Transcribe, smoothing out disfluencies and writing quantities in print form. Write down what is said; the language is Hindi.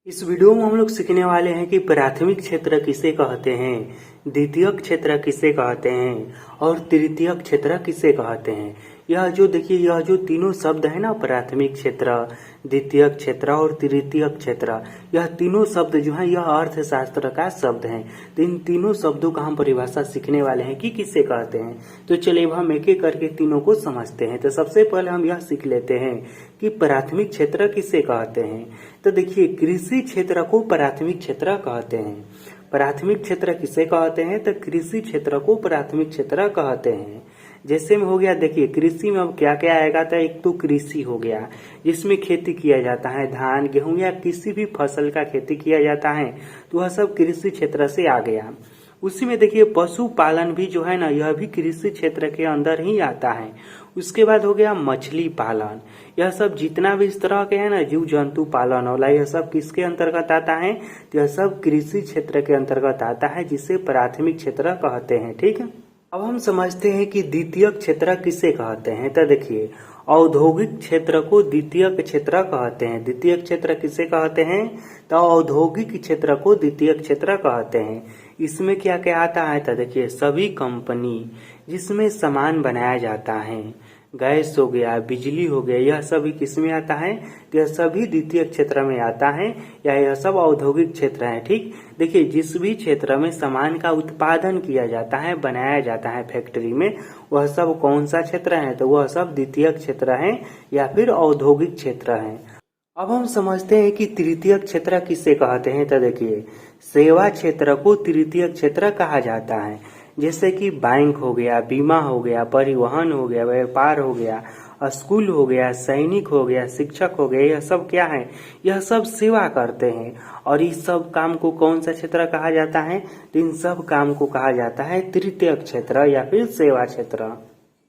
इस वीडियो में हम लोग सीखने वाले हैं कि प्राथमिक क्षेत्र किसे कहते हैं, द्वितीयक क्षेत्र किसे कहते हैं और तृतीयक क्षेत्र किसे कहते हैं। यह जो तीनों शब्द है ना, प्राथमिक क्षेत्र, द्वितीयक क्षेत्र और तृतीयक क्षेत्र, यह तीनों शब्द जो है यह अर्थशास्त्र का शब्द हैं। तो इन तीनों शब्दों का हम परिभाषा सीखने वाले हैं कि किसे कहते हैं। तो चलिए हम एक एक करके तीनों को समझते हैं। तो सबसे पहले हम यह सीख लेते हैं कि प्राथमिक क्षेत्र किसे कहते हैं। तो देखिए, कृषि क्षेत्र को प्राथमिक क्षेत्र कहते हैं। प्राथमिक क्षेत्र किसे कहते हैं? तो कृषि क्षेत्र को प्राथमिक क्षेत्र कहते हैं। जैसे में हो गया, देखिए कृषि में अब क्या क्या आएगा। तो एक तो कृषि हो गया जिसमें खेती किया जाता है, धान गेहूं या किसी भी फसल का खेती किया जाता है, तो वह सब कृषि क्षेत्र से आ गया। उसी में देखिए पशुपालन भी जो है ना, यह भी कृषि क्षेत्र के अंदर ही आता है। उसके बाद हो गया मछली पालन। यह सब जितना भी इस तरह के है ना, जीव जंतु पालन वाला, यह सब किसके अंतर्गत आता है? तो यह सब कृषि क्षेत्र के अंतर्गत आता है, जिसे प्राथमिक क्षेत्र कहते हैं। ठीक है, अब हम समझते हैं कि द्वितीयक क्षेत्र किसे कहते हैं। तो देखिए, औद्योगिक क्षेत्र को द्वितीयक क्षेत्र कहते हैं। द्वितीयक क्षेत्र किसे कहते हैं? तो औद्योगिक क्षेत्र को द्वितीयक क्षेत्र कहते हैं। इसमें क्या क्या आता है? तो देखिए, सभी कंपनी जिसमें सामान बनाया जाता है, गैस हो गया, बिजली हो गया, यह सभी किसमें आता है? तो यह सभी द्वितीय क्षेत्र में आता है, या यह सब औद्योगिक क्षेत्र है। ठीक, देखिए जिस भी क्षेत्र में सामान का उत्पादन किया जाता है, बनाया जाता है फैक्ट्री में, वह सब कौन सा क्षेत्र है? तो वह सब द्वितीय क्षेत्र है या फिर औद्योगिक क्षेत्र है। अब हम समझते हैं कि तृतीय क्षेत्र किसे कहते हैं। तो देखिए, सेवा क्षेत्र को तृतीय क्षेत्र कहा जाता है। जैसे कि बैंक हो गया, बीमा हो गया, परिवहन हो गया, व्यापार हो गया, स्कूल हो गया, सैनिक हो गया, शिक्षक हो गया, यह सब क्या है? यह सब सेवा करते हैं। और इस सब काम को कौन सा क्षेत्र कहा जाता है? तो इन सब काम को कहा जाता है तृतीय क्षेत्र या फिर सेवा क्षेत्र।